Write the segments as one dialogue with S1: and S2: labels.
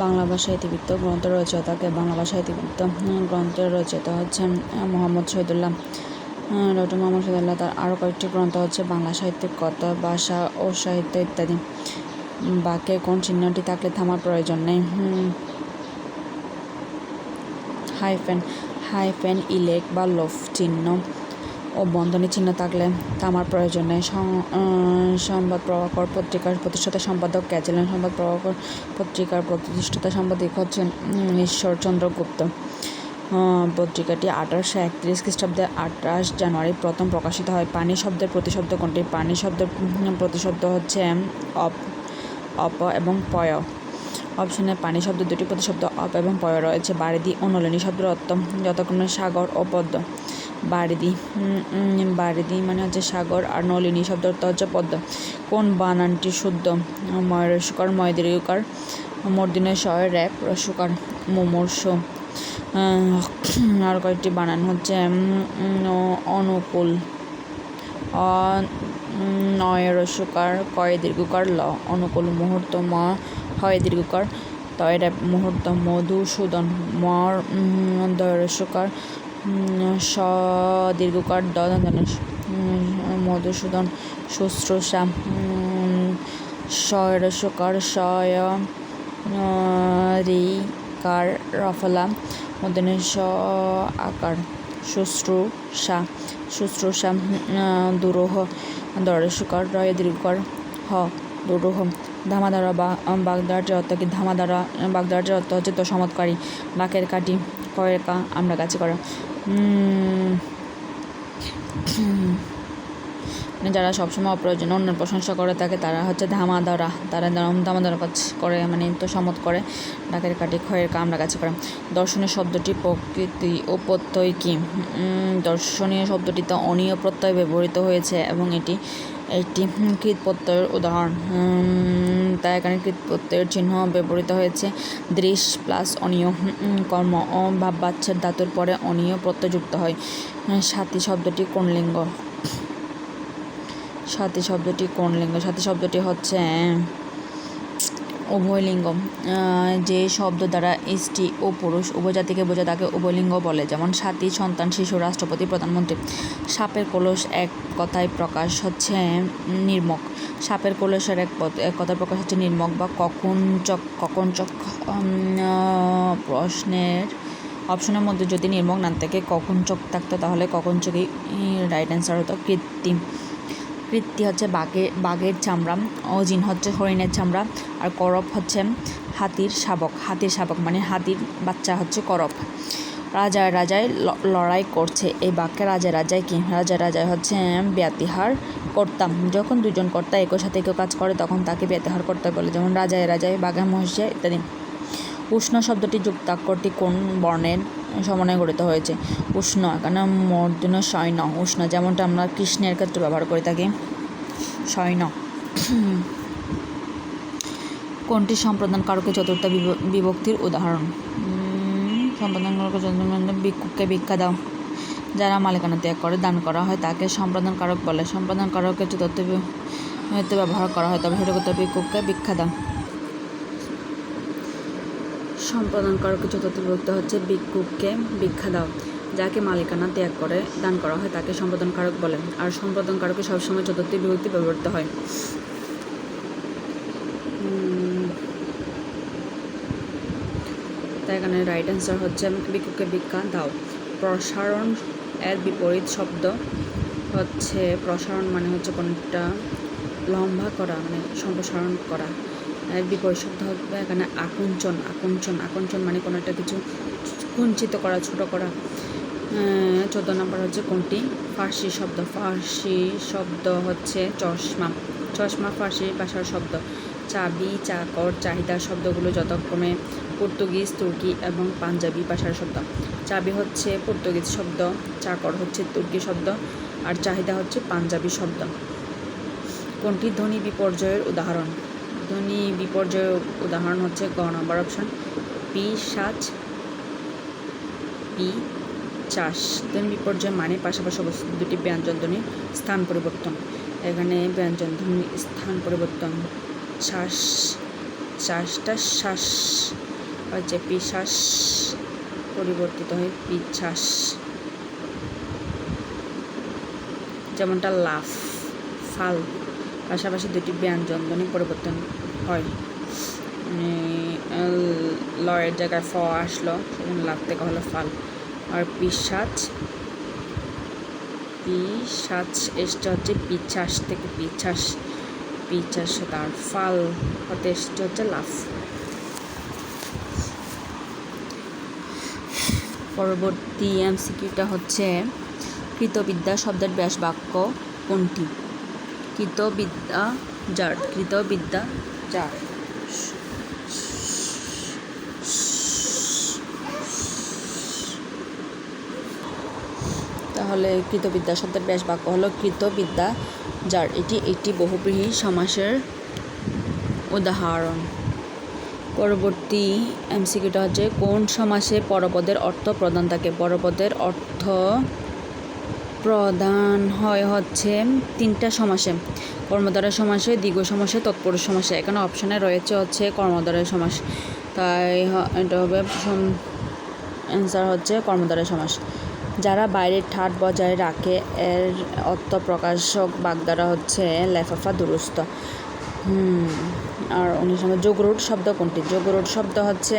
S1: বাংলা ভাষা ইতিবৃত্ত গ্রন্থের রচয়িতাকে বাংলা ভাষা ইতিবৃত্ত গ্রন্থের রচয়িতা হচ্ছেন মোহাম্মদ শহীদুল্লাহ। ডক্টর মোহাম্মদ শহীদুল্লাহ তার আরও কয়েকটি গ্রন্থ হচ্ছে বাংলা সাহিত্যিক কথা, ভাষা ও সাহিত্য ইত্যাদি। বাক্যে কোন চিহ্নটি থাকলে থামার প্রয়োজন নেই? হাইফেন, ইলেক বা লোফ চিহ্ন ও বন্ধনী চিহ্ন থাকলে থামার প্রয়োজন নেই। সংবাদ প্রভাকর পত্রিকার প্রতিষ্ঠাতা সম্পাদক কে ছিলেন? সংবাদ প্রভাকর পত্রিকার প্রতিষ্ঠাতা সম্পাদক হচ্ছেন ঈশ্বরচন্দ্র গুপ্ত। পত্রিকাটি 1831 খ্রিস্টাব্দে 28 জানুয়ারি প্রথম প্রকাশিত হয়। পানি শব্দের প্রতিশব্দ কোনটি? পানি শব্দের প্রতিশব্দ হচ্ছে অপ এবং পয়। অপশনে পানি শব্দ দুটি প্রতিশব্দ অপ এবং পয় রয়েছে। বারিধি ও নলিনী শব্দের অর্থ যথাক্রমে সাগর ও পদ্ম। বারিধি মানে হচ্ছে সাগর, আর নলিনী শব্দের অর্থ হচ্ছে পদ্ম। কোন বানানটি শুদ্ধ? ময়রসুকার, ময়দীর্ঘকার, মূর্ধন্য ষ রেপ রসুকার, মুমূর্ষ। আর কয়েকটি বানান হচ্ছে অনুকূল, নয়রসুকার, কয় দীর্ঘকার ল, অনুকূল, মুহূর্ত, ম হয় দীর্ঘকার, তয় রেপ মুহূর্ত, মধুসূদন, মর দয়রসুকার, স দীর্ঘকার, দ মধুসূদন, শুশ্রূষা, শয়রসুকার, শয় রিকার রফলা, মধ্যে স আকার, শুশ্রূষা, দুরূহ, দরসুকার, রয় দীর্ঘকার, হ দুরূহ। ধামাধারা বা বাগধারাটির অর্থ কি? বাগধারাটির অর্থ হচ্ছে তোষামোদকারী। বাকের কাটি, কয়ের কা, আমরা কাছে করা। যারা সবসময় অপ্রয়োজনে অন্যের প্রশংসা করে থাকে তারা হচ্ছে ধামাধারা। তারা ধামাধারা কাজ করে, মানে তোষামোদ করে। ডাকের কাটি, ক্ষয়ের কা, আমরা কাছে করা। দর্শনীয় শব্দটি প্রকৃতি ও প্রত্যয় কি? দর্শনীয় শব্দটিতে অনীয় প্রত্যয় ব্যবহৃত হয়েছে এবং এটি কৃত প্রত্যয়ের উদাহরণ। তাই এখানে কৃত প্রত্যয়ের চিহ্ন ব্যবহৃত হয়েছে। দৃশ প্লাস অনীয় কর্ম ও ভাববাচ্যের ধাতুর পরে অনীয় প্রত্যয় যুক্ত হয়। সাথী শব্দটি কোন লিঙ্গ? সাথী শব্দটি হচ্ছে উভয়লিঙ্গ। যে শব্দ দ্বারা স্ত্রী ও পুরুষ উভয় জাতিকে বোঝা তাকে উভয়লিঙ্গ বলে, যেমন সাথী, সন্তান, শিশু, রাষ্ট্রপতি, প্রধানমন্ত্রী। সাপের কলস এক কথায় প্রকাশ হচ্ছে নির্মক। সাপের কলসের এক কথায় প্রকাশ হচ্ছে নির্মক বা ককুঞ্চক। অপশনের মধ্যে যদি নির্মক না থেকে ককুঞ্চক থাকতো তাহলে ককুঞ্চকই রাইট অ্যান্সার হতো। কৃত্তি হচ্ছে বাঘের চামড়া, অজিন হচ্ছে হরিণের চামড়া, আর করপ হচ্ছে হাতির শাবক মানে হাতির বাচ্চা হচ্ছে করপ। রাজায় লড়াই করছে, এই বাক্যে রাজায় কি? রাজায় হচ্ছে ব্যতিহার কর্তা। যখন দুজন কর্তা একই সাথে একই কাজ করে তখন তাকে ব্যতিহার কর্তা বলে, যেমন রাজায় বাঘা মহিষা ইত্যাদি। উষ্ণ শব্দটি যুক্তাক্ষরটি কোন বর্ণের সমন্বয়ে গঠিত হয়েছে? উষ্ণ, এখানে মূর্ধন্য শয়ন উষ্ণ, যেমনটা আমরা কৃষ্ণের ক্ষেত্রে ব্যবহার করে থাকি শয়ন। কোনটি সম্প্রদান কারকে চতুর্থ বিভক্তির উদাহরণ? সম্প্রদান কারকে চতুর্থ, ভিক্ষুককে ভিক্ষা দাও। যারা মালিকানা ত্যাগ করে দান করা হয় তাকে সম্প্রদান কারক বলে। সম্প্রদান কারকে চতুর্থ ব্যবহার করা হয়, তবে সেটা করতে ভিক্ষুককে ভিক্ষা দাও। সম্প্রদান কারকে চতুর্থ বিভক্তি হচ্ছে ভিক্ষুককে ভিক্ষা দাও। যাকে মালিকানা ত্যাগ করে দান করা হয় তাকে সম্প্রদান কারক বলে, আর সম্প্রদান কারকে সবসময় চতুর্থ বিভক্তি ব্যবহৃত হয়। তাই এখানে রাইট অ্যান্সার হচ্ছে ভিক্ষুককে ভিক্ষা দাও। প্রসারণ এর বিপরীত শব্দ হচ্ছে, প্রসারণ মানে হচ্ছে কোনটা লম্বা করা, মানে সম্প্রসারণ করা। এর বিপরীত শব্দ হবে এখানে আকুঞ্চন মানে কোনো একটা কিছু কুঞ্চিত করা, ছোট করা। 14 নম্বর হচ্ছে কোনটি ফার্সি শব্দ হচ্ছে চশমা ফার্সি ভাষার শব্দ। চাবি, চাকর, চাহিদা শব্দগুলো যথাক্রমে পর্তুগিজ, তুর্কি এবং পাঞ্জাবি ভাষার শব্দ। চাবি হচ্ছে পর্তুগিজ শব্দ, চাকর হচ্ছে তুর্কি শব্দ, আর চাহিদা হচ্ছে পাঞ্জাবি শব্দ। কোনটি ধ্বনি বিপর্যয়ের উদাহরণ? ধ্বনি বিপর্যয়ের উদাহরণ হচ্ছে গ নম্বর অপশন, পিশাচ, চাষ। ধ্বনি বিপর্যয় মানে পাশাপাশি অবস্থিত দুটি ব্যঞ্জন ধ্বনির স্থান পরিবর্তন। এখানে ব্যঞ্জন ধ্বনির স্থান পরিবর্তন। পিশাচটা শ্বাস হচ্ছে পিশাচ পরিবর্তিত হয় পিশাচ, যেমনটা লাফ, ফাল পাশাপাশি দুটি ব্যঞ্জন ধ্বনি পরিবর্তন হয়। লয়ের জায়গায় ফ আসলো, সেজন্য লাফ থেকে হলো ফাল। আর পিশাচ এসটা হচ্ছে পিছাস থেকে পিছাস তার ফাল হতে এসটা হচ্ছে লাফ। পরবর্তী এমসিকিউটা হচ্ছে কৃতবিদ্যা শব্দের ব্যাস বাক্য কোনটি? কৃতবিদ্যা যার। তাহলে কৃতবিদ্যা শব্দের ব্যাস বাক্য হলো কৃতবিদ্যা যার। এটি একটি বহুব্রীহি সমাসের উদাহরণ। পরবর্তী এমসিকিউটা হচ্ছে কোন সমাসে পরপদের অর্থ প্রধান থাকে? পরপদের অর্থ প্রধান হয় হচ্ছে তিনটা সমাসে: কর্মধারয় সমাসে, দ্বিগু সমাসে, তৎপুরুষ সমাসে। এখানে অপশানে রয়েছে হচ্ছে কর্মধারয় সমাস, তাই এটা হবে অ্যান্সার হচ্ছে কর্মধারয় সমাস। যারা বাইরের ঠাট বজায় রাখে এর অর্থ প্রকাশক বাগধারা হচ্ছে লেফাফা দুরস্ত। আর 19 নম্বর যোগরূঢ় শব্দ কোনটি? যোগরূঢ় শব্দ হচ্ছে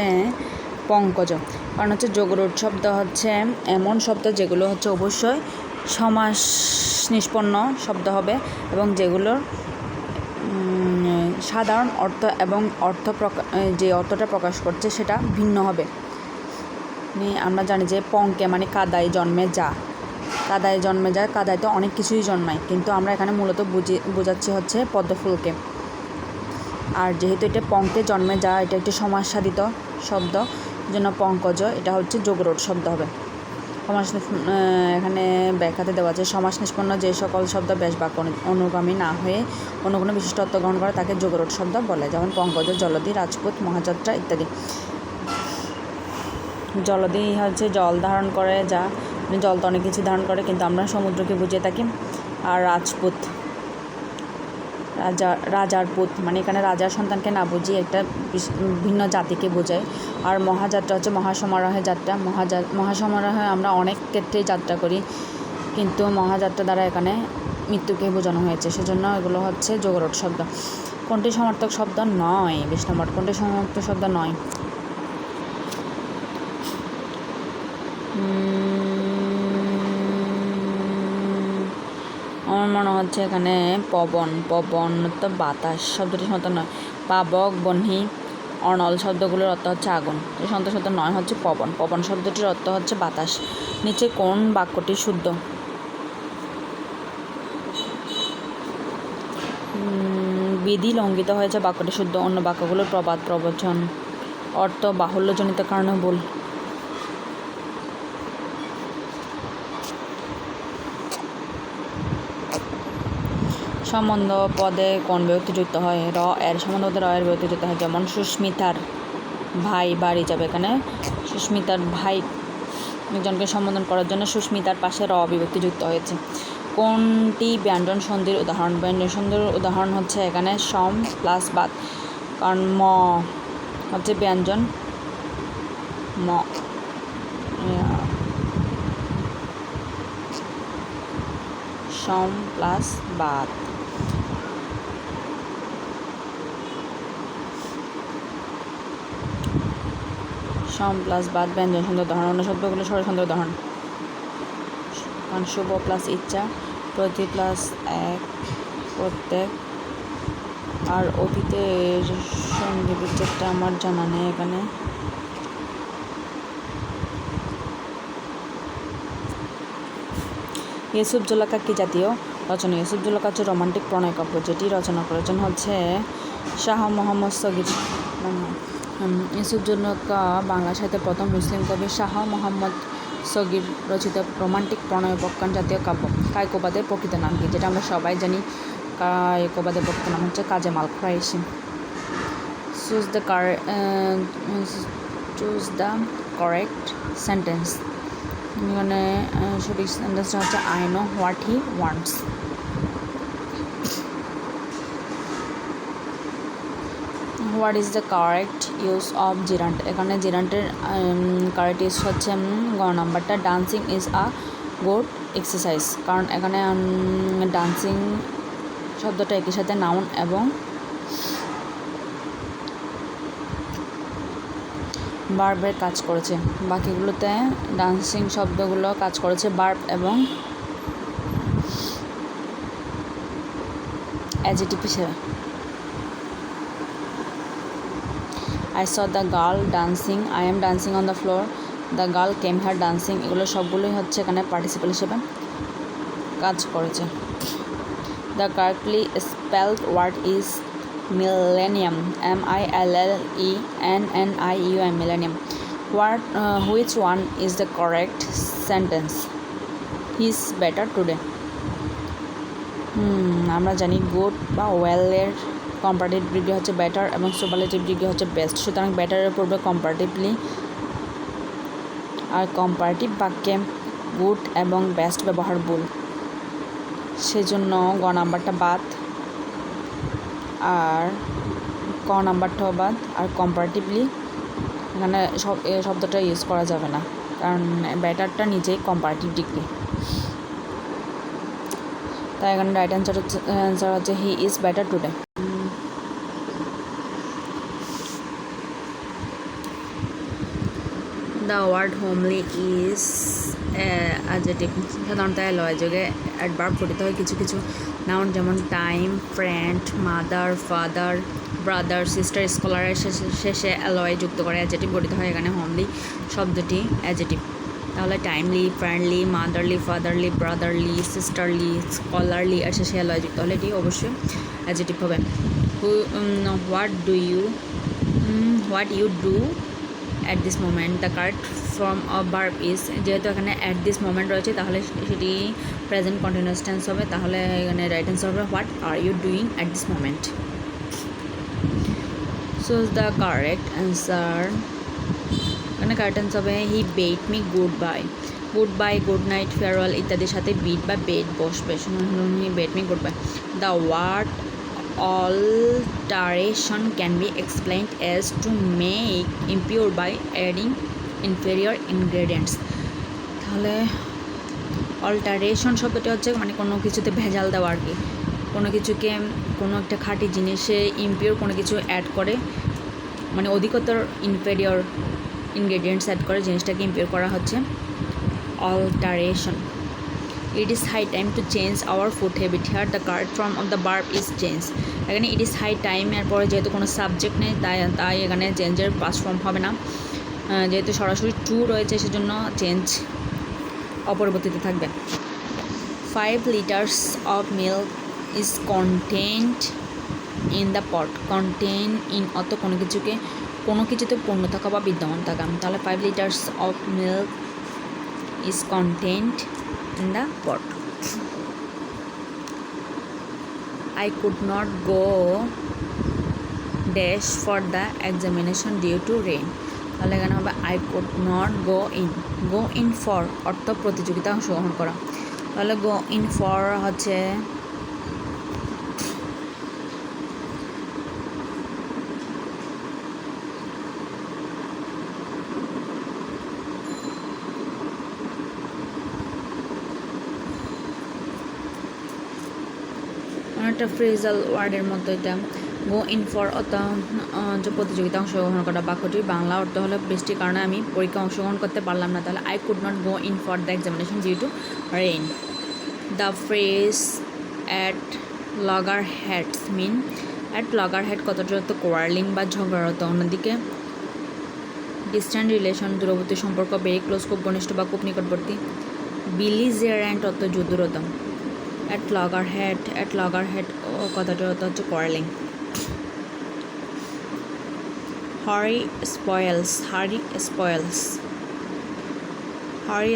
S1: পঙ্কজ। কারণ হচ্ছে যোগরূঢ় শব্দ হচ্ছে এমন শব্দ যেগুলো হচ্ছে অবশ্যই সমাস নিষ্পন্ন শব্দ হবে এবং যেগুলোর সাধারণ অর্থ এবং যে অর্থটা প্রকাশ করছে সেটা ভিন্ন হবে। আমরা জানি যে পঙ্কে মানে কাদায় জন্মে যা, কাদায় তো অনেক কিছুই জন্মায়, কিন্তু আমরা এখানে মূলত বোঝাচ্ছি হচ্ছে পদ্মফুলকে। আর যেহেতু এটা পঙ্কে জন্মে যা, এটা একটি সমাস সাধিত শব্দ, জন্য পঙ্কজ এটা হচ্ছে যোগরূঢ় শব্দ হবে। এখানে ব্যাখ্যাতে দেওয়া আছে সমাস নিষ্পন্ন যে সকল শব্দ ব্যাস বাক্য অনুগামী না হয়ে অন্য কোনো বিশিষ্ট অর্থ গ্রহণ করে তাকে যোগরূঢ় শব্দ বলে, যেমন পঙ্কজ, জলধি, রাজপুত, মহাযাত্রা ইত্যাদি। জলধি হচ্ছে জল ধারণ করে যা, জল তো অনেক কিছু ধারণ করে, কিন্তু আমরা সমুদ্রকে বুঝিয়ে থাকি। আর রাজপুত রাজার পুত, মানে এখানে রাজার সন্তানকে না বুঝিয়ে একটা ভিন্ন জাতিকে বোঝায়। আর মহাযাত্রা হচ্ছে মহাসমারোহে যাত্রা। মহাসমারোহে আমরা অনেক ক্ষেত্রেই যাত্রা করি, কিন্তু মহাযাত্রা দ্বারা এখানে মৃত্যুকে বোঝানো হয়েছে, সেজন্য এগুলো হচ্ছে যোগরূঢ় শব্দ। কোনটি সমার্থক শব্দ নয়? 20 নম্বর কোনটি সমার্থক শব্দ নয়? আমার মনে হচ্ছে এখানে পবন তো বাতাস শব্দটি সমার্থক নয়। পাবক, বহ্নি, অনল শব্দগুলোর অর্থ হচ্ছে আগুন। এই সমার্থক শব্দ নয় হচ্ছে পবন শব্দটির অর্থ হচ্ছে বাতাস। নিচে কোন বাক্যটি শুদ্ধ? বিধি লঙ্ঘিত হয়েছে বাক্যটি শুদ্ধ। অন্য বাক্যগুলোর প্রবাদ প্রবচন অর্থ বাহুল্যজনিত কারণে ভুল। সম্বন্ধ পদে কোন বিভক্তি যুক্ত হয়? র এর সম্বন্ধ পদে র এর বিভক্তি যুক্ত হয়, যেমন সুস্মিতার ভাই বাড়ি যাবে। এখানে সুস্মিতার ভাই একজনকে সম্বোধন করার জন্য সুস্মিতার পাশে র বিভক্তি যুক্ত হয়েছে। কোনটি ব্যঞ্জন সন্ধির উদাহরণ? ব্যঞ্জন সন্ধির উদাহরণ হচ্ছে এখানে সম প্লাস বাদ, কারণ ম হচ্ছে ব্যঞ্জন, ম সম প্লাস বাদ। সম প্লাস বাদ ব্যঞ্জন সন্ধির উদাহরণ। অন্য শব্দগুলো স্বর সন্ধির উদাহরণ, কারণ শুভ প্লাস ইচ্ছা, প্রতি প্লাস এক, প্রত্যেক। আর অতীতের সন্ধি বিচ্ছেদটা আমার জানা নেই এখানে। ইউসুফ জুলেখা কি জাতীয় রচনা? ইউসুফ জুলেখা হচ্ছে রোমান্টিক প্রণয় কাব্য, যেটি রচনা করেছেন হচ্ছে শাহ মোহাম্মদ সগির। ইউসুফ জুলেখা বাংলা সাহিত্যের প্রথম মুসলিম কবি শাহ মোহাম্মদ সগির রচিত রোমান্টিক প্রণয় উপাখ্যান জাতীয় কাব্য। কায়কোবাদের প্রকৃত নাম কি? যেটা আমরা সবাই জানি, কায়কোবাদের প্রকৃত নাম হচ্ছে Kazem Al Quraishi. Choose the correct sentence. এখানে সঠিক সেন্টেন্সটা হচ্ছে I know what he wants. What is the correct use of gerund? এখানে জিরান্টের কারেক্ট ইউজ হচ্ছে গ নাম্বারটা, dancing is a good exercise. কারণ এখানে ডান্সিং শব্দটা একই সাথে নাউন এবং বার্বের কাজ করেছে। বাকিগুলোতে ডান্সিং শব্দগুলো কাজ করেছে বার্ব এবং অ্যাডজেক্টিভ হিসেবে। I saw the girl dancing, I am dancing on the floor, the girl came here dancing, এগুলো সবগুলোই হচ্ছে এখানে পার্টিসিপল হিসেবে কাজ করেছে। The correctly spelled word is millennium, MILLENNIUM, millennium. Which one is the correct sentence? He's better today. আমরা জানি good বা ওয়েলের কম্পারেটিভ ডিগ্রি হচ্ছে বেটার এবং সুপারলেটিভ ডিগ্রি হচ্ছে বেস্ট। সুতরাং বেটারের পূর্বে কম্পারেটিভলি, আর কম্পারেটিভ বাক্যে গুড এবং বেস্ট ব্যবহার ভুল, সেজন্য গ নাম্বারটা বাদ আর ক নাম্বারটাও বাদ। আর কম্পারেটিভলি এখানে শব্দটা ইউজ করা যাবে না, কারণ বেটারটা নিজেই কম্পারেটিভ ডিগ্রি। তাই এখানে রাইট অ্যান্সার হচ্ছে he is better today. The word homely is adjective. সাধারণত লয় যোগে অ্যাডভার্ব গঠিত হয় কিছু কিছু নাউন, যেমন time, friend, mother, father, brother, sister, স্কলারের শেষে অ্যালয় যুক্ত করে অ্যাডজেক্টিভ গঠিত হয়। এখানে হোমলি শব্দটি অ্যাডজেক্টিভ। তাহলে timely, friendly, motherly, fatherly, brotherly, sisterly, scholarly আর শেষে অ্যালয় যুক্ত হলে এটি অবশ্যই অ্যাডজেক্টিভ হবে। What you do at this moment, the correct form of verb is, যেহেতু এখানে অ্যাট দিস মোমেন্ট রয়েছে তাহলে সেটি প্রেজেন্ট কন্টিনিউয়াস টেন্স হবে। তাহলে এখানে রাইট অ্যান্সার হবে what are you doing at this moment. So the correct answer, এখানে কারেক্ট অ্যান্সার হবে he bade me goodbye. Goodbye, good night, farewell ইত্যাদির সাথে বিট বা বেড বসবে। He bade me goodbye. The word alteration can be explained as to make impure by adding inferior ingredients. তাহলে alteration শব্দটি হচ্ছে মানে কোনো কিছুতে ভেজাল দেওয়া আর কি, কোনো কিছুকে কোনো একটা খাঁটি জিনিসে ইমপিওর কোনো কিছু অ্যাড করে, মানে অধিকতর ইনফেরিয়র ইনগ্রেডিয়েন্টস অ্যাড করে জিনিসটাকে ইমপিওর করা হচ্ছে alteration. It is high time to change our food habit. Here the correct form of the verb is change. এখানে it is high time এর পরে যেহেতু কোনো সাবজেক্ট নেই তাই এখানে চেঞ্জের পাস্ট ফর্ম হবে না, যেহেতু সরাসরি টু রয়েছে সেজন্য চেঞ্জ অপরিবর্তিত থাকবে। 5 liters of milk is contained in the pot. Contain in অত কোনো কিছুতে পূর্ণ থাকা বা বিদ্যমান থাকা। তাহলে 5 liters of milk is contained in the pot. I could not go dash for the examination due to rain. তাহলে এখানে হবে I could not go in. Go in for অর্থ প্রতিযোগিতা অংশগ্রহণ করা। তাহলে go in for হচ্ছে একটা ফ্রেজাল ওয়ার্ডের মতো এটা। গো ইন ফর যে প্রতিযোগিতা অংশগ্রহণ করা। বাক্যটির বাংলা অর্থ হলো বৃষ্টির কারণে আমি পরীক্ষা অংশগ্রহণ করতে পারলাম না। তাহলে I could not go in for the examination due to rain. The phrase at loggerheads mean, at loggerheads কথাটি অর্থ কোয়ারলিং বা ঝগড়ারত। অন্যদিকে ডিস্ট্যান্ট রিলেশন দূরবর্তী সম্পর্ক, ভেরি ক্লোজ খুব ঘনিষ্ঠ বা খুব নিকটবর্তী। বিলিজেরেন্ট অর্থ যুদ্ধরত। অ্যাট লগার হেড কথাটি অর্থ হচ্ছে কোয়ারলিং। হারি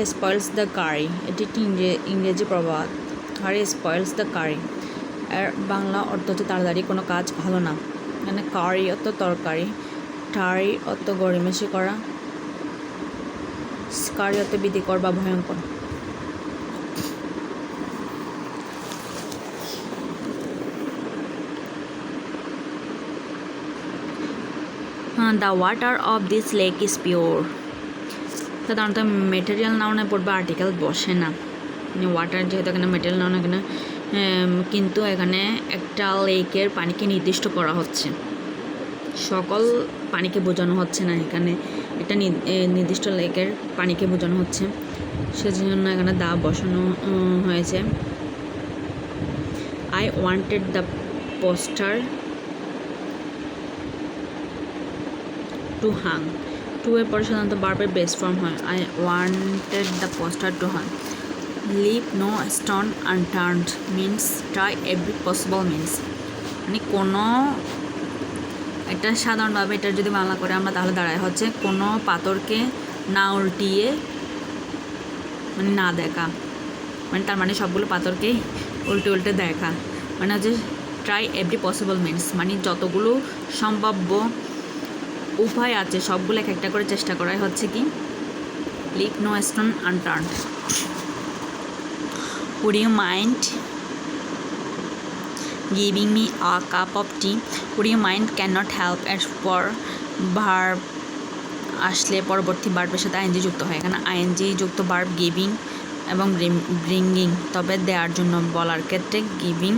S1: স্পয়েলস দ্য কারি, এটি একটি ইংরেজি প্রবাদ। হারি স্পয়েলস দ্য কারি এর বাংলা অর্থ হচ্ছে তাড়াতাড়ি কোনো কাজ ভালো না। মানে কারি অর্থ তরকারি, টারি অর্থ গড়িমেশি করা, স্কারি অর্থ ভীতিকর বা ভয়ঙ্কর। The water of this lake is pure. সাধারণত মেটেরিয়াল নাউনে পড়বে, আর্টিকেল বসে না, মানে ওয়াটার যেহেতু এখানে মেটেরিয়াল নাউন এখানে, কিন্তু এখানে একটা লেকের পানিকে নির্দিষ্ট করা হচ্ছে, সকল পানিকে বোঝানো হচ্ছে না, এখানে একটা নির্দিষ্ট লেকের পানিকে বোঝানো হচ্ছে, সেজন্য এখানে দা বসানো হয়েছে। I wanted the poster to hang. To এর পরে সাধারণত বার্বের বেস্ট ফর্ম হয়। I wanted the poster to hang. Leave no stone unturned means try every possible means, মানে কোনো, এটা সাধারণভাবে এটা যদি বাংলা করে আমরা তাহলে দাঁড়ায় হচ্ছে কোনো পাথরকে না উল্টিয়ে, মানে না দেখা, মানে তার মানে সবগুলো পাথরকেই উল্টে দেখা, মানে হচ্ছে ট্রাই এভরি পসিবল মিনস, মানে যতগুলো সম্ভাব্য উপায় আছে সবগুলো এক একটা করে চেষ্টা করাই হচ্ছে কি leave no stone unturned. Would you mind giving me a cup of tea? Would you mind cannot help এর পর ভার্ব আসলে পরবর্তী ভার্বের সাথে আইএনজি যুক্ত হয়। এখানে আইএনজি যুক্ত ভার্ব গিভিং এবং ব্রিঙ্গিং, তবে দেওয়ার জন্য বলার ক্ষেত্রে গিভিং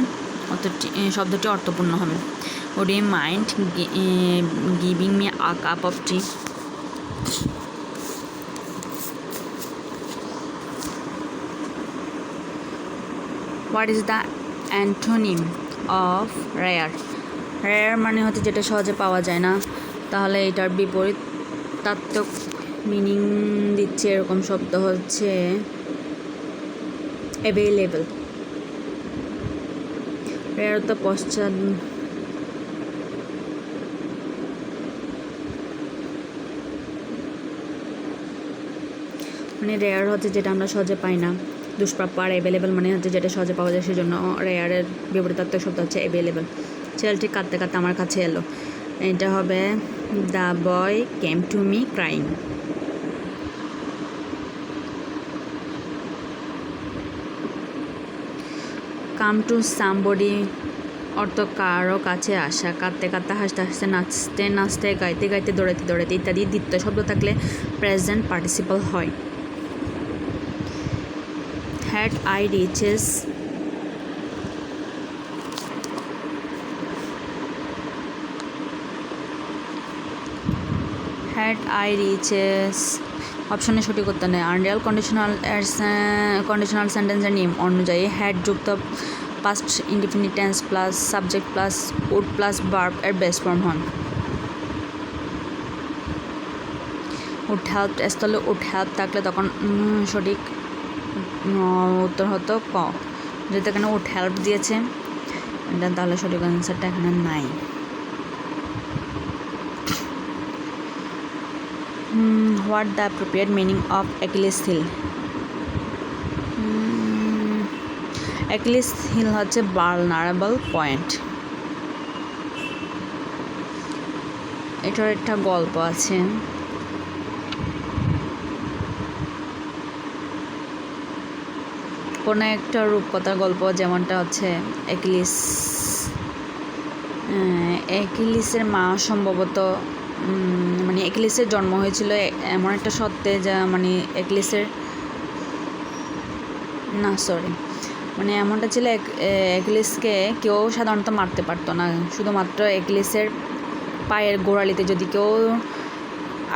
S1: শব্দটি অর্থপূর্ণ হবে। Would you mind giving me a cup of tea? What is the antonym of rare? Rare মানে হচ্ছে যেটা সহজে পাওয়া যায় না, তাহলে এটার বিপরীত তাত্ত্বিক মিনিং দিচ্ছে এরকম শব্দ হচ্ছে অ্যাভেলেবল। রেয়ার তো পশ্চাৎ মানে রেয়ার হচ্ছে যেটা আমরা সহজে পাই না, দুষ্প্রাপ্য, আর অ্যাভেলেবল মানে হচ্ছে যেটা সহজে পাওয়া যায়, সেজন্য রেয়ারের বিপরীতাত্মক শব্দ হচ্ছে অ্যাভেলেবল। ছেলেটি কাঁদতে কাঁদতে আমার কাছে এলো, এটা হবে the boy came to me crying. Come to somebody অর্থ কারো কাছে আসা, কাঁদতে কাঁদতে হাসতে হাসতে নাচতে নাচতে গাইতে গাইতে দৌড়াতে দৌড়াতে ইত্যাদি দ্বিতীয় শব্দ থাকলে প্রেজেন্ট পার্টিসিপল হয়। Had I reaches অপশনে সঠিক উত্তর নেই। আনরিয়াল কন্ডিশনাল সেন্টেন্সের নিয়ম অনুযায়ী হ্যাড যুক্ত past indefinite tense plus subject plus would plus verb এর বেস্ট ফর্ম হন। উড হেল্প স্থলে উড হেল্প থাকলে তখন সঠিক উত্তর হতো ক, যেহেতু এখানে উড হেল্প দিয়েছে তাহলে সঠিক অ্যান্সারটা এখানে নাই। What the appropriate meaning of Achilles heel? Achilles heel হচ্ছে ভালনারেবল পয়েন্ট। এটার একটা গল্প আছে, কোনো একটা রূপকথার গল্প, যেমনটা হচ্ছে অ্যাকিলিসের মা সম্ভবত মানে অ্যাকিলিসের জন্ম হয়েছিল এমন একটা সত্ত্বে যা মানে মানে এমনটা ছিল অ্যাকিলিসকে কেউ সাধারণত মারতে পারতো না, শুধুমাত্র অ্যাকিলিসের পায়ের গোড়ালিতে যদি কেউ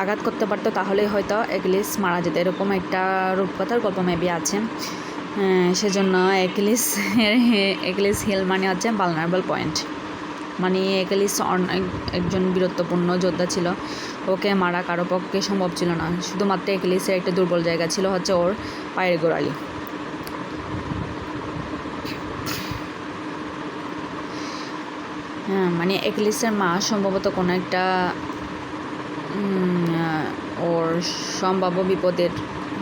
S1: আঘাত করতে পারতো তাহলেই হয়তো অ্যাকিলিস মারা যেত, এরকম একটা রূপকথার গল্প মেবি আছে। সেজন্য অ্যাকিলিস হিল মানে হচ্ছে ভালনারেবল পয়েন্ট, মানে অ্যাকিলিস একজন বীরত্বপূর্ণ যোদ্ধা ছিল, ওকে মারা কারো পক্ষে সম্ভব ছিল না, শুধুমাত্র অ্যাকিলিসের একটা দুর্বল জায়গা ছিল হচ্ছে ওর পায়ের গোড়ালি। হ্যাঁ, মানে অ্যাকিলিসের মা সম্ভবত কোনো একটা ওর সম্ভাব্য বিপদের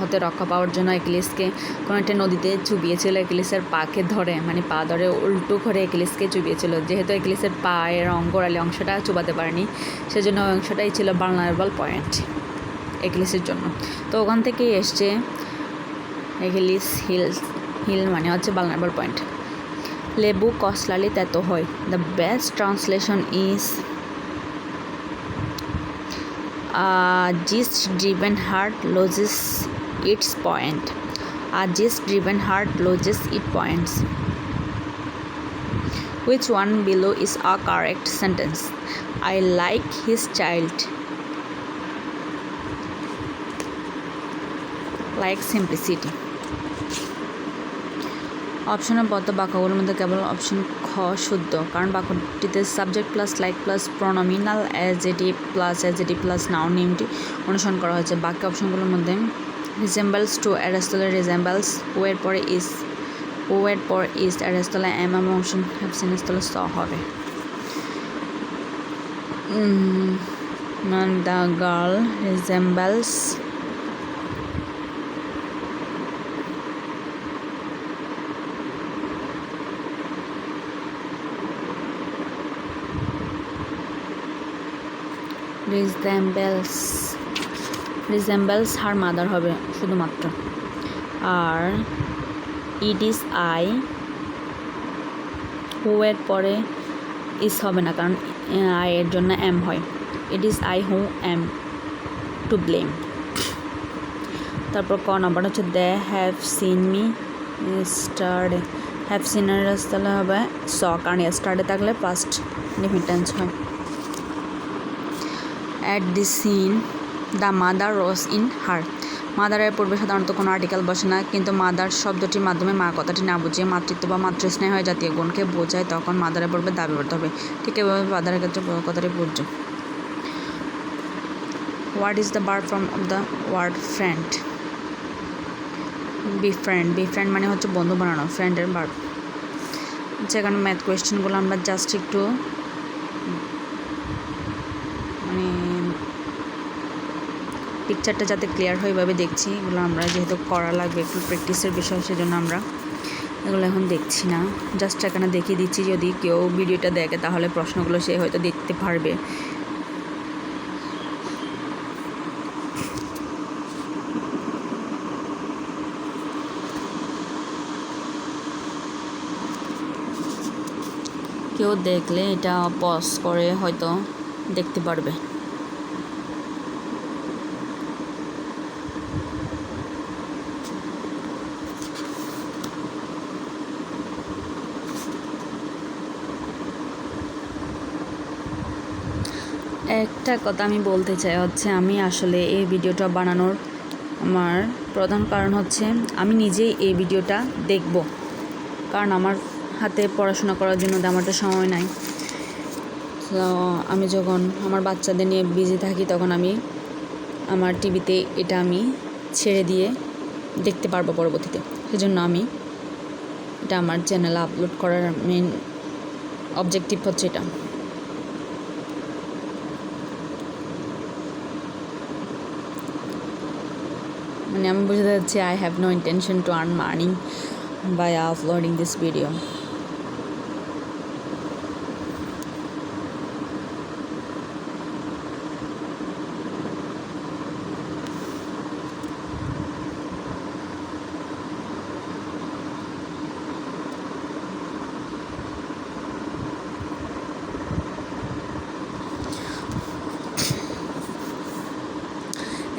S1: হতে রক্ষা পাওয়ার জন্য অ্যাকিলিসকে কোনো একটা নদীতে চুবিয়েছিল, অ্যাকিলিসের পাকে ধরে মানে পা ধরে উল্টো করে অ্যাকিলিসকে চুবিয়েছিল, যেহেতু অ্যাকিলিসের পায়ের গোড়ালি অংশটা চুবাতে পারেনি সেজন্য ওই অংশটাই ছিল ভালনারেবল পয়েন্ট অ্যাকিলিসের জন্য। তো ওখান থেকেই এসছে অ্যাকিলিস হিল মানে হচ্ছে ভালনারেবল পয়েন্ট। লেবু কসলালি তেতো হয়, the best translation is A gist-driven heart loses its point. A gist-driven heart loses its points. Which one below is a correct sentence? I like his child. Like simplicity. অপশনবদ্ধ বাক্যগুলোর মধ্যে কেবল option খ শুদ্ধ, কারণ বাক্যটিতে subject plus like plus pronominal adjective plus noun নিয়মটি অনুসরণ করা হয়েছে। বাক্য অপশনগুলোর মধ্যে রিজেম্বলস টু অ্যারেস্টলে রিজেম্বলস, ও এর পরে ইস অ্যারেস্টলে এম এবং অপশন হ্যাপসিনেস্তলে স হবে। The girl resembles resembles her mother হবে শুধুমাত্র। আর ইট ইজ আই, হু এর পরে ইস হবে না, কারণ আই এর জন্য এম হয়। It is I who am to blame. তারপর ক নাম্বার হচ্ছে they have seen me yesterday, have সিনের রাস্তালে হবে স, কারণ স্টারডে থাকলে পাস্ট ডিফিনিট হয়। At the scene the mother rose in her, মাদারের পূর্বে সাধারণত কোনো আর্টিকেল বসে না, কিন্তু মাদার শব্দটির মাধ্যমে মা কথাটি না বুঝিয়ে মাতৃত্ব বা মাতৃস্নেহ জাতীয় গুণকে বোঝায়, তখন মাদারের পূর্বে দাবি করতে হবে। ঠিক এভাবে ফাদারের ক্ষেত্রে কথাটি বুঝছো। What is the verb from the word friend? Befriend মানে হচ্ছে বন্ধু বানানো, ফ্রেন্ডের ভার্ব। যেখানে ম্যাথ কোয়েশ্চেনগুলো আমরা জাস্ট একটু মানে পিকচারটা যাতে ক্লিয়ার হয় এভাবে দেখছি। এগুলো আমরা যেহেতু করা লাগবে একটু প্র্যাকটিসের বিষয়, সেজন্য আমরা এগুলো এখন দেখছি না, জাস্ট এখানে দেখিয়ে দিচ্ছি। যদি কেউ ভিডিওটা দেখে তাহলে প্রশ্নগুলো সে হয়তো দেখতে পারবে। কেউ দেখলে এটা পজ করে হয়তো দেখতে পারবে। একটা কথা আমি বলতে চাই হচ্ছে, আমি আসলে এই ভিডিওটা বানানোর আমার প্রধান কারণ হচ্ছে আমি নিজেই এই ভিডিওটা দেখব, কারণ আমার হাতে পড়াশোনা করার জন্য তেমন একটা সময় নাই। তো আমি যখন আমার বাচ্চাদের নিয়ে বিজি থাকি তখন আমি আমার টিভিতে এটা আমি ছেড়ে দিয়ে দেখতে পারবো পরবর্তীতে, সেজন্য আমি এটা আমার চ্যানেলে আপলোড করার মেন অবজেক্টিভ হচ্ছে এটা। মানে আমি বুঝতে যাচ্ছি I have no intention to earn money by uploading this video.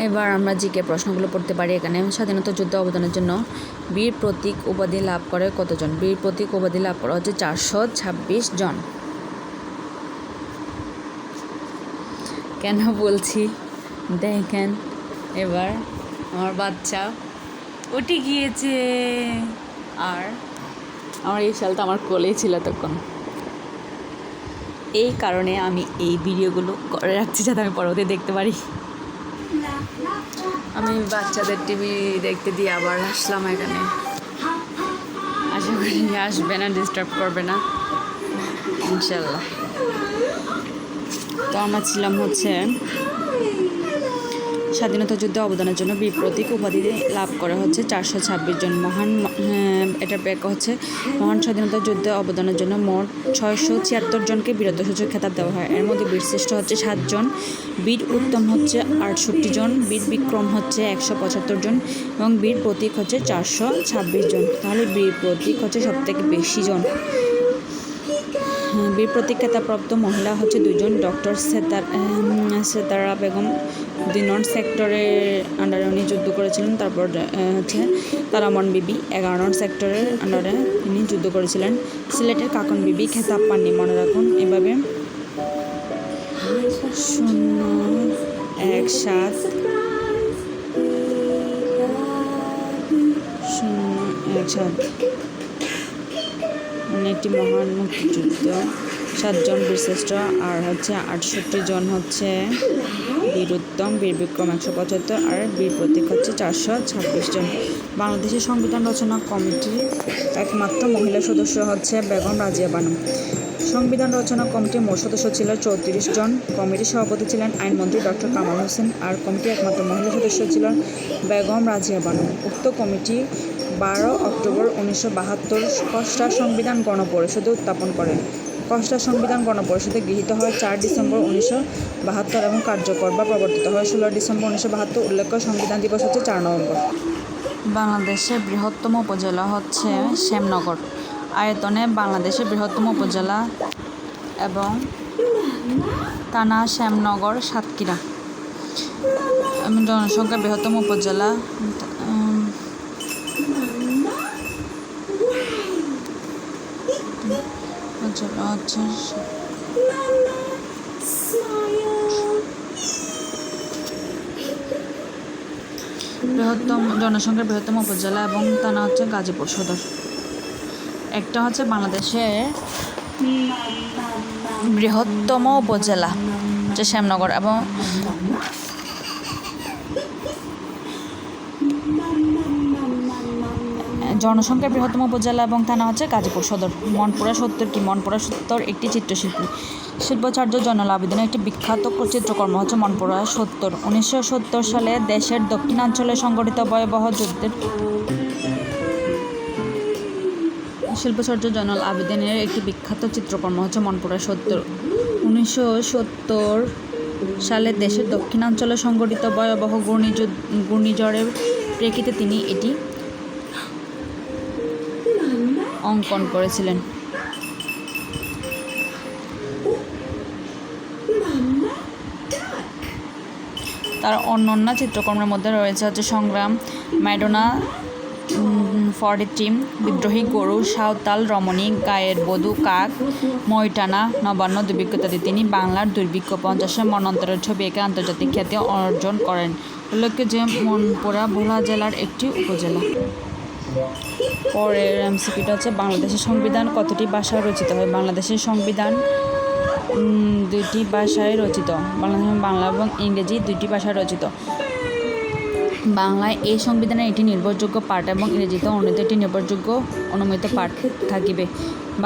S1: এবার আমরা জিকে প্রশ্নগুলো পড়তে পারি। এখানে স্বাধীনতা যুদ্ধে অবদানের জন্য বীর প্রতীক উপাধি লাভ করে কতজন? বীর প্রতীক উপাধি লাভ করা হচ্ছে 426 জন। কেন বলছি দেখেন, এবার আমার বাচ্চা উঠে গিয়েছে, আর আমার এই শালটা আমার কোলেই ছিল তখন। এই কারণে আমি এই ভিডিওগুলো করে রাখছি যাতে আমি পরবর্তী দেখতে পারি। আমি বাচ্চাদের টিভি দেখতে দিয়ে আবার আসলাম এখানে, আশা করি আসবে না, ডিস্টার্ব করবে না ইনশাল্লাহ। তো আমরা ছিলাম হচ্ছে স্বাধীনতা যুদ্ধে অবদানের জন্য বীর প্রতীক উপাধি লাভ করা হচ্ছে 426 জন। এটার ব্যাখ্যা হচ্ছে মহান স্বাধীনতা যুদ্ধে অবদানের জন্য মোট 676 জনকে বীরত্বসূচক খেতাব দেওয়া হয়। এর মধ্যে বীরশ্রেষ্ঠ হচ্ছে 7 জন, বীর উত্তম হচ্ছে 68 জন, বীর বিক্রম হচ্ছে 175 জন এবং বীর প্রতীক হচ্ছে 426 জন। তাহলে বীর প্রতীক হচ্ছে সবথেকে বেশি জন। বীর প্রতীক খেতাবপ্রাপ্ত মহিলা হচ্ছে 2 জন, ডক্টর সেতারা বেগম 2 নং সেক্টরের আন্ডারে উনি যুদ্ধ করেছিলেন। তারপর হচ্ছে তারামন বিবি 11 নং সেক্টরের আন্ডারে তিনি যুদ্ধ করেছিলেন। সিলেটের কাকন বিবি খেতাব পাননি, মনে রাখুন এভাবে 017 মানে একটি মহান মুক্তিযুদ্ধ, 7 জন বীরশ্রেষ্ঠ আর হচ্ছে 68 জন হচ্ছে বীর উত্তম, বীর বিক্রম 175 আর বীর প্রতীক হচ্ছে 426 জন। বাংলাদেশের সংবিধান রচনা কমিটির একমাত্র মহিলা সদস্য হচ্ছে বেগম রাজিয়া বানু। সংবিধান রচনা কমিটির মোট সদস্য ছিল 34 জন। কমিটির সভাপতি ছিলেন আইনমন্ত্রী ডক্টর কামাল হোসেন আর কমিটির একমাত্র মহিলা সদস্য ছিলেন বেগম রাজিয়া বানু। উক্ত কমিটি 12 অক্টোবর 1972 খসড়া সংবিধান গণপরিষদে উত্থাপন করেন। খসড়া সংবিধান গণপরিষদে গৃহীত হয় 4 ডিসেম্বর 1972 এবং কার্যকর বা প্রবর্তিত হয় 16 ডিসেম্বর 1972। উল্লেখ্য সংবিধান দিবস হচ্ছে 4 নভেম্বর। বাংলাদেশের বৃহত্তম উপজেলা হচ্ছে শ্যামনগর। আয়তনে বাংলাদেশের বৃহত্তম উপজেলা এবং থানা শ্যামনগর, সাতক্ষীরা। জনসংখ্যা বৃহত্তম উপজেলা হচ্ছে জনসংখ্যার বৃহত্তম উপজেলা এবং থানা হচ্ছে গাজীপুর সদর। একটা হচ্ছে বাংলাদেশের বৃহত্তম উপজেলা হচ্ছে শ্যামনগর এবং জনসংখ্যার বৃহত্তম উপজেলা এবং থানা হচ্ছে গাজীপুর সদর। মনপুরা সত্তর কি? মনপুরা সত্তর একটি চিত্রশিল্পী। শিল্পাচার্য জয়নুল আবেদিনের একটি বিখ্যাত চিত্রকর্ম হচ্ছে মনপুরা সত্তর। 1970 সালে দেশের দক্ষিণাঞ্চলে সংঘটিত ভয়াবহ যুদ্ধের শিল্পাচার্য জয়নুল আবেদিনের একটি বিখ্যাত চিত্রকর্ম হচ্ছে মনপুরা সত্তর। 1970 সালে দেশের দক্ষিণাঞ্চলে সংঘটিত ভয়াবহ ঘূর্ণিঝড়ের প্রেক্ষিতে তিনি এটি অঙ্কন করেছিলেন। তার অন্যান্য চিত্রকর্মের মধ্যে রয়েছে হচ্ছে সংগ্রাম, ম্যাডোনা, 43, বিদ্রোহী গরু, সাঁওতাল রমণী, গায়ের বধূ, কাক, ময়টানা, নবান্ন, দুর্ভিক্ষ ইত্যাদি। তিনি বাংলার দুর্ভিক্ষ 50 মন্বন্তরের ছবি এঁকে আন্তর্জাতিক খ্যাতি অর্জন করেন। উল্লেখ্য যে মনপুরা ভোলা জেলার একটি উপজেলা। পরের এমসিকিউটা হচ্ছে বাংলাদেশের সংবিধান কতটি ভাষায় রচিত হয়? বাংলাদেশের সংবিধান 2টি ভাষায় রচিত। বাংলা এবং ইংরেজি 2টি ভাষায় রচিত। বাংলায় এই সংবিধানের একটি নির্ভরযোগ্য পাঠ এবং ইংরেজিতে অনুদিত একটি নির্ভরযোগ্য অনুমিত পাঠ থাকিবে।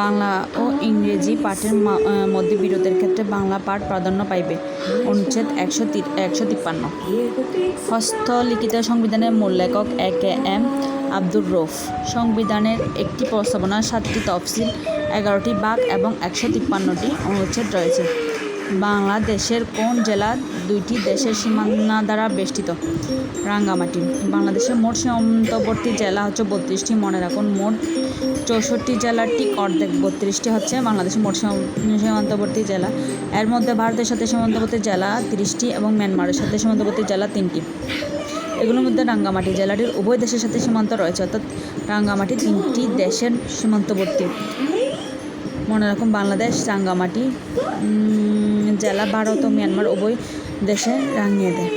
S1: বাংলা ও ইংরেজি পাঠের মধ্যে বিরোধের ক্ষেত্রে বাংলা পাঠ প্রাধান্য পাইবে। অনুচ্ছেদ 153। হস্তলিখিত সংবিধানের মূল লেখক A.K.M. আব্দুর রউফ। সংবিধানের একটি প্রস্তাবনা, 7টি তফসিল, 11টি ভাগ এবং 153টি অনুচ্ছেদ রয়েছে। বাংলাদেশের কোন জেলা 2টি দেশের সীমানা দ্বারা বেষ্টিত? রাঙ্গামাটি। বাংলাদেশের মোট সীমান্তবর্তী জেলা হচ্ছে 32টি। মনে রাখুন মোট 64 জেলার ঠিক অর্ধেক 32টি হচ্ছে বাংলাদেশের মোট সীমান্তবর্তী জেলা। এর মধ্যে ভারতের সাথে সীমান্তবর্তী জেলা 30টি এবং মিয়ানমারের সাথে সীমান্তবর্তী জেলা 3টি। এগুলোর মধ্যে রাঙ্গামাটি জেলাটির উভয় দেশের সাথে সীমান্ত রয়েছে, অর্থাৎ রাঙ্গামাটি 3টি দেশের সীমান্তবর্তী। মনে রাখুন বাংলাদেশ রাঙ্গামাটি জেলা ভারত ও মিয়ানমার উভয় দেশে রাঙিয়ে দেয়।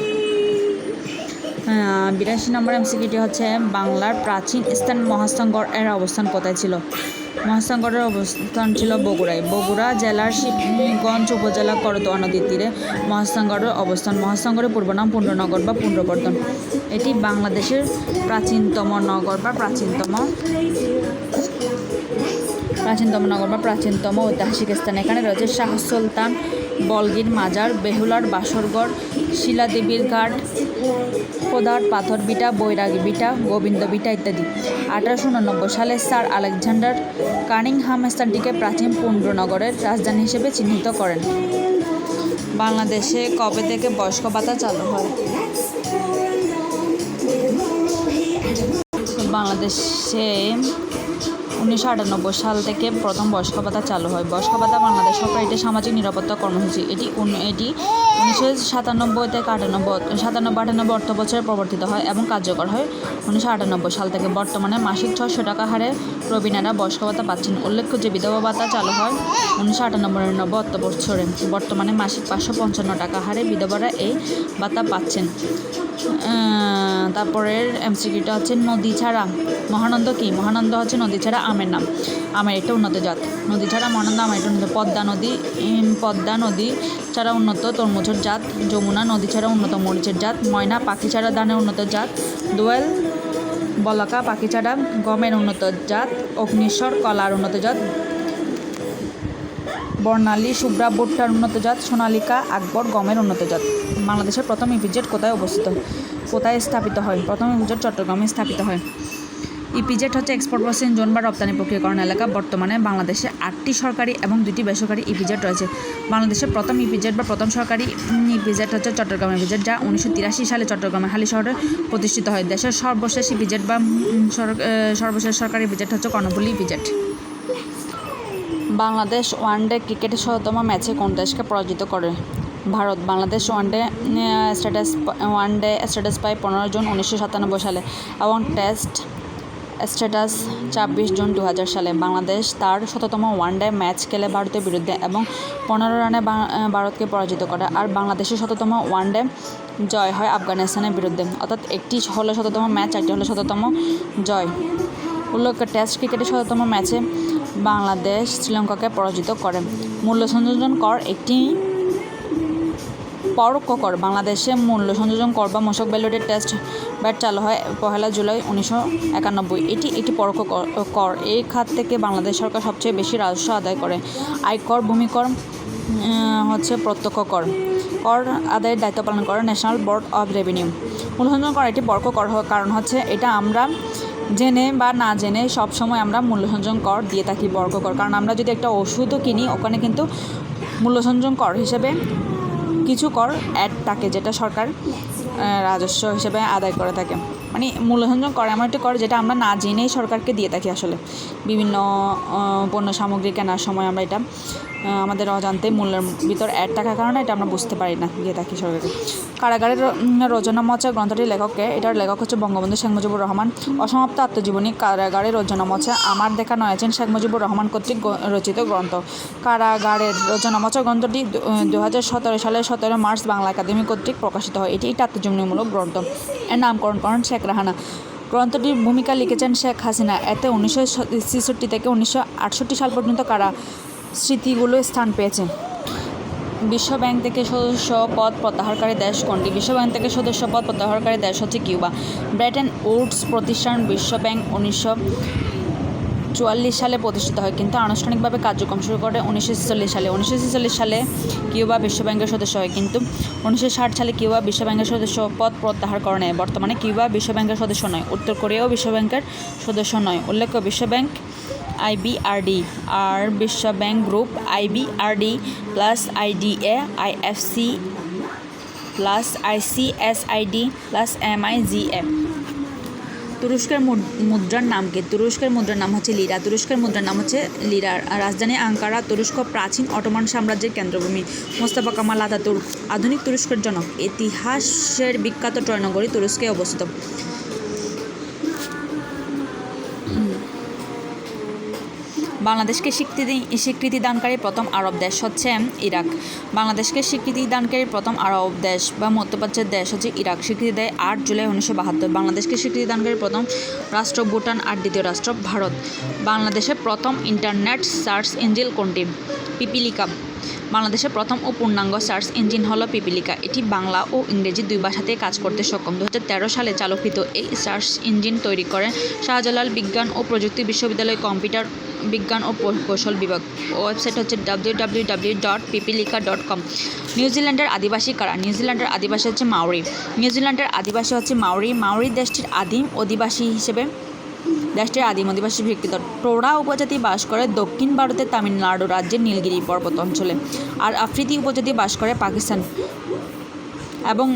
S1: 82 নম্বর এমসিকিউটি হচ্ছে বাংলার প্রাচীন স্থান মহাস্থানগড় এর অবস্থান কোথায় ছিল? মহাস্থানগড়ের অবস্থান ছিল বগুড়ায়। বগুড়া জেলার শিবগঞ্জ উপজেলা করতোয়া নদীর তীরে মহাস্থানগড়ের অবস্থান। মহাস্থানগড়ের পূর্ব নাম পুণ্ড্রনগর বা পুণ্ড্রবর্ধন। এটি বাংলাদেশের প্রাচীনতম নগর বা প্রাচীনতম নগর বা প্রাচীনতম ঐতিহাসিক স্থান। এখানে রয়েছে শাহ সুলতান বলগির মাজার, বেহুলার বাসরগড়, শিলাদেবীর ঘাট, খোদার পাথর বিটা, বৈরাগী বিটা, গোবিন্দ বিটা ইত্যাদি। 1889 সালে স্যার আলেকজান্ডার কানিংহাম স্থানটিকে প্রাচীন পুণ্ড্রনগরের রাজধানী হিসেবে চিহ্নিত করেন। বাংলাদেশে কবে থেকে বয়স্ক ভাতা চালু হয়? বাংলাদেশে 1998 সাল থেকে প্রথম বয়স্ক ভাতা চালু হয়। বয়স্ক ভাতা বাংলাদেশ সরকার একটি সামাজিক নিরাপত্তা কর্মসূচি। এটি 1997 থেকে 97-98 অর্থ বছরে প্রবর্তিত হয় এবং কার্যকর হয় 1998 সাল থেকে। বর্তমানে মাসিক 600 টাকা হারে প্রবীণেরা বয়স্ক ভাতা পাচ্ছেন। উল্লেখ্য যে বিধবা ভাতা চালু হয় 1998-99 অর্থ বছরে। বর্তমানে মাসিক 555 টাকা হারে বিধবারা এই ভাতা পাচ্ছেন। তারপরের এমসিকিউটা হচ্ছে নদী ছাড়া মহানন্দ কি? মহানন্দ হচ্ছে নদী ছাড়া আমের নাম। আমের একটা উন্নত জাত। নদী ছাড়া মহানন্দ আমের একটা উন্নত। পদ্মা নদী ছাড়া উন্নত তরমুজের জাত। যমুনা নদী ছাড়া উন্নত মরিচের জাত। ময়না পাখি ছাড়া ধানের উন্নত জাত। দোয়েল বলাকা পাখি ছাড়া গমের উন্নত জাত। অগ্নিশ্বর কলার উন্নত জাত। বর্ণালী শুভ্রা ভুট্টার উন্নত জাত। সোনালিকা আকবর গমের উন্নত জাত। বাংলাদেশের প্রথম ইপিজেড কোথায় স্থাপিত হয়? প্রথম ইপিজেড চট্টগ্রামে স্থাপিত হয়। ইপিজেড হচ্ছে এক্সপোর্ট প্রসেসিং জোন বা রপ্তানি প্রক্রিয়াকরণ এলাকা। বর্তমানে বাংলাদেশে 8টি সরকারি এবং 2টি বেসরকারি ইপিজেড রয়েছে। বাংলাদেশের প্রথম ইপিজেড বা প্রথম সরকারি ইপিজেড হচ্ছে চট্টগ্রাম ইপিজেড, যা 1983 সালে চট্টগ্রামের হালি শহরে প্রতিষ্ঠিত হয়। দেশের সর্বশেষ ইপিজেড বা সর্বশেষ সরকারি ইপিজেড হচ্ছে কর্ণফুলী ইপিজেড। বাংলাদেশ ওয়ানডে ক্রিকেটের 100তম ম্যাচে কোন দেশকে পরাজিত করে? ভারত। বাংলাদেশ ওয়ানডে স্ট্যাটাস পায় 15 জুন 1997 সালে এবং টেস্ট স্ট্যাটাস 26 জুন 2000 সালে। বাংলাদেশ তার 100তম ওয়ানডে ম্যাচ খেলে ভারতের বিরুদ্ধে এবং 15 রানে ভারতকে পরাজিত করে। আর বাংলাদেশের 100তম ওয়ানডে জয় হয় আফগানিস্তানের বিরুদ্ধে। অর্থাৎ একটি হলো 100তম ম্যাচ, একটি হলো 100তম জয়। উল্লেখ্য টেস্ট ক্রিকেটের 100তম ম্যাচে বাংলাদেশ শ্রীলঙ্কাকে পরাজিত করে। মূল্য সংযোজন কর একটি পরোক্ষ কর। বাংলাদেশে মূল্য সংযোজন কর বা মূসক ভ্যালুডি টেস্ট ব্যাট চালু হয় 1 জুলাই 1991। এটি একটি পরোক্ষ কর। এই খাত থেকে বাংলাদেশ সরকার সবচেয়ে বেশি রাজস্ব আদায় করে। আয়কর, ভূমিকর হচ্ছে প্রত্যক্ষ কর। কর আদায়ের দায়িত্ব পালন করে ন্যাশনাল বোর্ড অব রেভিনিউ। মূল্য সংযোজন কর একটি পরোক্ষ কর হওয়ার কারণ হচ্ছে এটা আমরা জেনে বা না জেনে সবসময় আমরা মূল্য সংযোজন কর দিয়ে থাকি, পরোক্ষ কর। কারণ আমরা যদি একটা ওষুধও কিনি, ওখানে কিন্তু মূল্য সংযোজন কর হিসেবে কিছু কর অ্যাড থাকে, যেটা সরকার রাজস্ব হিসেবে আদায় করে থাকে। মানে মূল্য সংযোজন কর এমন একটি কর যেটা আমরা না জেনেই সরকারকে দিয়ে থাকি। আসলে বিভিন্ন পণ্য সামগ্রী কেনার সময় আমরা এটা আমাদের অজান্তে মূল্যের ভিতর অ্যাড থাকার কারণে এটা আমরা বুঝতে পারি না, দিয়ে থাকি সরকারকে। কারাগারের রচনা মচা গ্রন্থটির লেখককে? এটার লেখক হচ্ছে বঙ্গবন্ধু শেখ মুজিবুর রহমান। অসমাপ্ত আত্মজীবনী কারাগারের রচনা মচা আমার দেখা নয়াছেন শেখ মুজিবুর রহমান কর্তৃক রচিত গ্রন্থ। কারাগারের রচনা মচা গ্রন্থটি 2017 সালের 17 মার্চ বাংলা একাডেমি কর্তৃক প্রকাশিত হয়। এটি একটি আত্মজীবনীমূলক গ্রন্থ। এর নামকরণ করেন শেখ রাহানা। গ্রন্থটির ভূমিকা লিখেছেন শেখ হাসিনা। এতে 1966 থেকে 1968 সাল পর্যন্ত কারা স্মৃতিগুলো স্থান পেয়েছে। বিশ্বব্যাংক থেকে সদস্য পদ প্রত্যাহারকারী দেশ কোনটি? বিশ্বব্যাংক থেকে সদস্য পদ প্রত্যাহারকারী দেশ হচ্ছে কিউবা। ব্রেটন উডস প্রতিষ্ঠান বিশ্বব্যাংক 1944 সালে প্রতিষ্ঠিত হয়, কিন্তু আনুষ্ঠানিকভাবে কার্যক্রম শুরু করে 1946 সালে। 1946 সালে কিউবা বিশ্বব্যাংকের সদস্য হয়, কিন্তু 1960 সালে কিউবা বিশ্বব্যাংকের সদস্য পদ প্রত্যাহার করে নেয়। বর্তমানে কিউবা বিশ্বব্যাংকের সদস্য নয়। উত্তর কোরিয়াও বিশ্বব্যাংকের সদস্য নয়। উল্লেখ্য বিশ্বব্যাংক IBRD আর বিশ্বব্যাংক group IBRD plus IDA IFC plus ICSID plus MIGA। তুরস্কের মুদ্রার নাম কি? তুরস্কের মুদ্রার নাম হচ্ছে লিরা। তুরস্কের মুদ্রার নাম হচ্ছে লিরা। রাজধানী আঙ্কারা। তুরস্ক প্রাচীন অটোমান সাম্রাজ্যের কেন্দ্রভূমি। মোস্তফা কামাল আতাতুর্ক আধুনিক তুরস্কের জনক। ইতিহাসের বিখ্যাত ট্রয় নগরী তুরস্কে অবস্থিত। বাংলাদেশকে স্বীকৃতি দানকারী প্রথম আরব দেশ হচ্ছে ইরাক। বাংলাদেশকে স্বীকৃতি দানকারী প্রথম আরব দেশ বা মধ্যপ্রাচ্যের দেশ হচ্ছে ইরাক। স্বীকৃতি দেয় 8 জুলাই 1972। বাংলাদেশকে স্বীকৃতি দানকারী প্রথম রাষ্ট্র ভুটান আর দ্বিতীয় রাষ্ট্র ভারত। বাংলাদেশের প্রথম ইন্টারনেট সার্চ ইঞ্জিন কোনটি? পিপিলিকা। বাংলাদেশের প্রথম ও পূর্ণাঙ্গ সার্চ ইঞ্জিন হলো পিপিলিকা। এটি বাংলা ও ইংরেজি দুই ভাষাতেই কাজ করতে সক্ষম। 2013 সালে চালুকৃত এই সার্চ ইঞ্জিন তৈরি করেন শাহজালাল বিজ্ঞান ও প্রযুক্তি বিশ্ববিদ্যালয় কম্পিউটার বিজ্ঞান ও প্রকৌশল বিভাগ। ওয়েবসাইট হচ্ছে www.pipilika.com। নিউজিল্যান্ডের আদিবাসী কারা? নিউজিল্যান্ডের আদিবাসী হচ্ছে মাওরি। নিউজিল্যান্ডের আদিবাসী হচ্ছে মাওরি। মাওরি দেশটির আদিম অধিবাসী স্বীকৃত। টোরা উপজাতি বাস করে দক্ষিণ ভারতের তামিলনাড়ু রাজ্যের নীলগিরি পর্বত অঞ্চলে। আর আফ্রিদি উপজাতি বাস করে পাকিস্তান এবং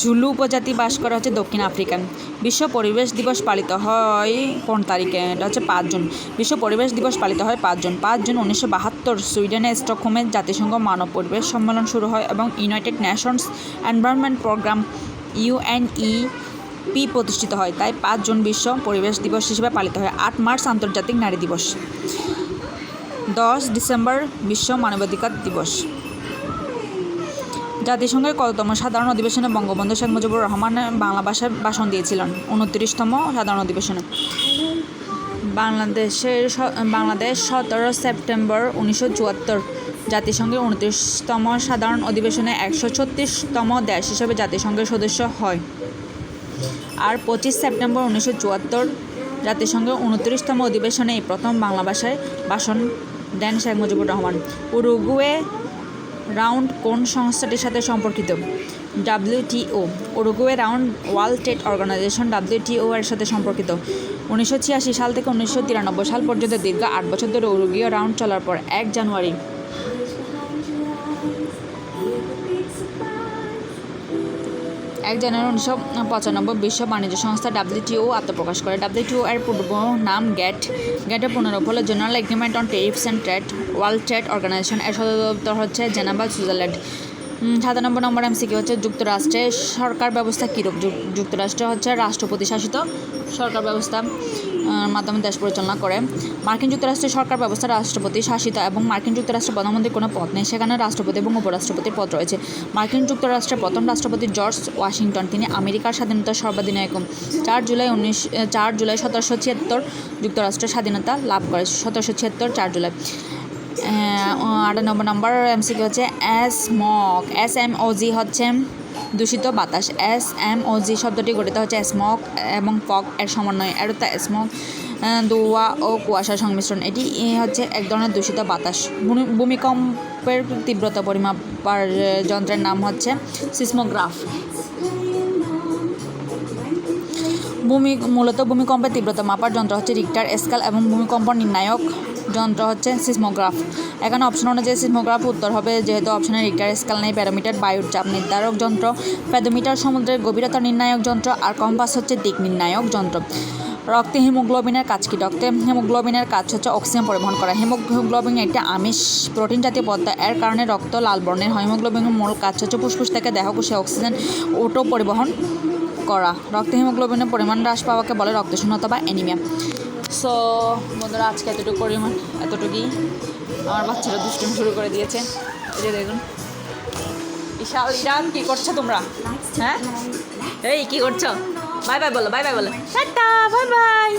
S1: জুলু উপজাতি বাস করে হচ্ছে দক্ষিণ আফ্রিকায়। বিশ্ব পরিবেশ দিবস পালিত হয় কোন তারিখে? এটা হচ্ছে 5 জুন। বিশ্ব পরিবেশ দিবস পালিত হয় 5 জুন। 5 জুন 1972 সুইডেনের স্টকহোমে জাতিসংঘ মানব পরিবেশ সম্মেলন শুরু হয় এবং United Nations Environment Programme UNEP প্রতিষ্ঠিত হয়। তাই 5 জুন বিশ্ব পরিবেশ দিবস হিসেবে পালিত হয়। 8 মার্চ আন্তর্জাতিক নারী দিবস। 10 ডিসেম্বর বিশ্ব মানবাধিকার দিবস। জাতিসংঘের কততম সাধারণ অধিবেশনে বঙ্গবন্ধু শেখ মুজিবুর রহমান বাংলা ভাষায় ভাষণ দিয়েছিলেন? 29তম সাধারণ অধিবেশনে। বাংলাদেশ 17 সেপ্টেম্বর 1974 জাতিসংঘের 29তম সাধারণ অধিবেশনে 136তম দেশ হিসেবে জাতিসংঘের সদস্য হয়। আর 25 সেপ্টেম্বর 1974 জাতিসংঘের 29তম অধিবেশনে এই প্রথম বাংলা ভাষায় ভাষণ দেন শেখ মুজিবুর রহমান। উরুগুয়ে রাউন্ড কোন সংস্থাটির সাথে সম্পর্কিত? WTO। Uruguay round World Trade Organization WTO এর সাথে সম্পর্কিত। 1986 সাল থেকে 1993 সাল পর্যন্ত দীর্ঘ 8 বছর ধরে উরুগুয়ে রাউন্ড চলার পর 1 জানুয়ারি 1995 বিশ্ব বাণিজ্য সংস্থা WTO আত্মপ্রকাশ করে। WTO এর পূর্ব নাম গ্যাট। গ্যাটের পুনরূপ হলো General Agreement on Tariffs and Trade. World Trade Organization এর সদর দপ্তর হচ্ছে জেনেভা, সুইজারল্যান্ড। 97 নম্বর MCQ হচ্ছে যুক্তরাষ্ট্রের সরকার ব্যবস্থা কীরূপ? যুক্তরাষ্ট্রে হচ্ছে রাষ্ট্রপতি শাসিত সরকার ব্যবস্থা মাধ্যমে দেশ পরিচালনা করে। মার্কিন যুক্তরাষ্ট্রের সরকার ব্যবস্থা রাষ্ট্রপতি শাসিত এবং মার্কিন যুক্তরাষ্ট্রের প্রধানমন্ত্রীর কোনো পদ নেই, সেখানে রাষ্ট্রপতি এবং উপরাষ্ট্রপতির পদ রয়েছে। মার্কিন যুক্তরাষ্ট্রের প্রথম রাষ্ট্রপতি জর্জ ওয়াশিংটন, তিনি আমেরিকার স্বাধীনতার সর্বাধিনায়ক। 4 জুলাই 1776 যুক্তরাষ্ট্রের স্বাধীনতা লাভ করে। 1776 4 জুলাই। 98 নম্বর MCQ হচ্ছে SMOG হচ্ছে দূষিত বাতাস। SMOG শব্দটি গঠিত হচ্ছে স্মগ এবং ফগ এর সমন্বয়ে। এর অর্থ স্মগ ধোঁয়া ও কুয়াশার সংমিশ্রণ। এটি হচ্ছে এক ধরনের দূষিত বাতাস। ভূমিকম্পের তীব্রতা পরিমাপার যন্ত্রের নাম হচ্ছে সিসমোগ্রাফ। মূলত ভূমিকম্পের তীব্রতা মাপার যন্ত্র হচ্ছে রিক্টার স্কেল এবং ভূমিকম্প নির্ণায়ক যন্ত্র হচ্ছে সিসমোগ্রাফ। এখানে অপশন অনুযায়ী সিসমোগ্রাফ উত্তর হবে, যেহেতু অপশনে রিক্টার স্কেল নেই। ব্যারোমিটার বায়ুর চাপ নির্ধারক যন্ত্র। পেডোমিটার সমুদ্রের গভীরতা নির্ণায়ক যন্ত্র। আর কম্পাস হচ্ছে দিক নির্ণায়ক যন্ত্র। রক্তে হিমোগ্লোবিনের কাজ কি? রক্তে হিমোগ্লোবিনের কাজ হচ্ছে অক্সিজেন পরিবহন করা। হিমোগ্লোবিন একটি আমিষ প্রোটিন জাতীয় পদার্থ, এর কারণে রক্ত লাল বর্ণের হয়। হিমোগ্লোবিনের মূল কাজ হচ্ছে ফুসফুস থেকে দেহকোষে অক্সিজেন ওটো পরিবহন করা। রক্তে হিমোগ্লোবিনের পরিমাণ হ্রাস পাওয়াকে বলে রক্তশূন্যতা বা অ্যানিমিয়া। সো বন্ধুরা, আজকে এতটুকুই। আমার বাচ্চারা দুষ্টুমি শুরু করে দিয়েছে। এই যে দেখুন, ইরান কি করছো তোমরা? হ্যাঁ, এই কি করছো? বাই বাই বলো, বাই বাই বলো, টাটা, বাই বাই।